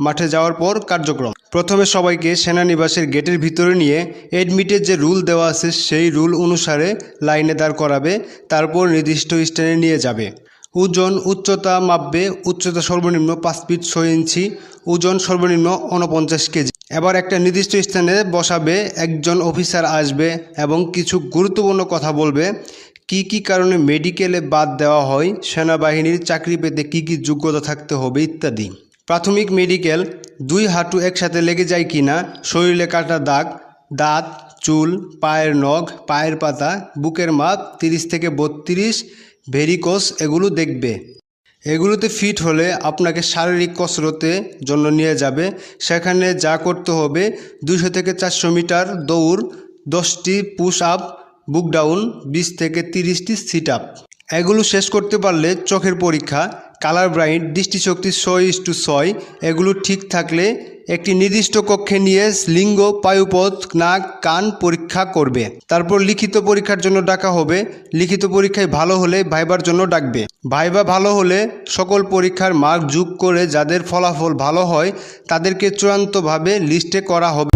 মাঠে যাওয়ার পর কার্যক্রম। প্রথমে সবাইকে সেনানিবাসের গেটের ভিতরে নিয়ে এডমিটের যে রুল দেওয়া আছে সেই রুল অনুসারে লাইনে দাঁড় করাবে, তারপর নির্দিষ্ট স্থানে নিয়ে যাবে। ওজন উচ্চতা মাপবে, উচ্চতা সর্বনিম্ন 5 ফিট 6 ইঞ্চি, ওজন সর্বনিম্ন 49 কেজি। এবার একটা নির্দিষ্ট স্থানে বসাবে, একজন অফিসার আসবে এবং কিছু গুরুত্বপূর্ণ কথা বলবে। কি কি কারণে মেডিকেলে বাদ দেওয়া হয়, সেনাবাহিনীর চাকরি পেতে কি কি যোগ্যতা থাকতে হবে ইত্যাদি। প্রাথমিক মেডিকেল, 2 হাঁটু একসাথে লেগে যায় কিনা, শরীরে কাটা দাগ, দাঁত, চুল, পায়ের নখ, পায়ের পাতা, বুকের মাপ 30 থেকে 32, ভেরিকোস, এগুলো দেখবে। এগুলোতে ফিট হলে আপনাকে শারীরিক কসরতের জন্য নিয়ে যাবে। সেখানে যা করতে হবে, 200 থেকে 400 মিটার দৌড়, 10টি পুশ আপ, বুক ডাউন, 20 থেকে 30টি সিট আপ। এগুলো শেষ করতে পারলে চোখের পরীক্ষা, কালার ব্রাইট, দৃষ্টিশক্তি 6:6, এগুলো ঠিক থাকলে একটি নির্দিষ্ট কক্ষে নিয়ে লিঙ্গ, পায়ুপথ, নাক, কান পরীক্ষা করবে। তারপর লিখিত পরীক্ষার জন্য ডাকা হবে। লিখিত পরীক্ষায় ভালো হলে ভাইবার জন্য ডাকবে। ভাইবা ভালো হলে সকল পরীক্ষার মার্ক যোগ করে যাদের ফলাফল ভালো হয় তাদেরকে চূড়ান্তভাবে লিস্টে করা হবে।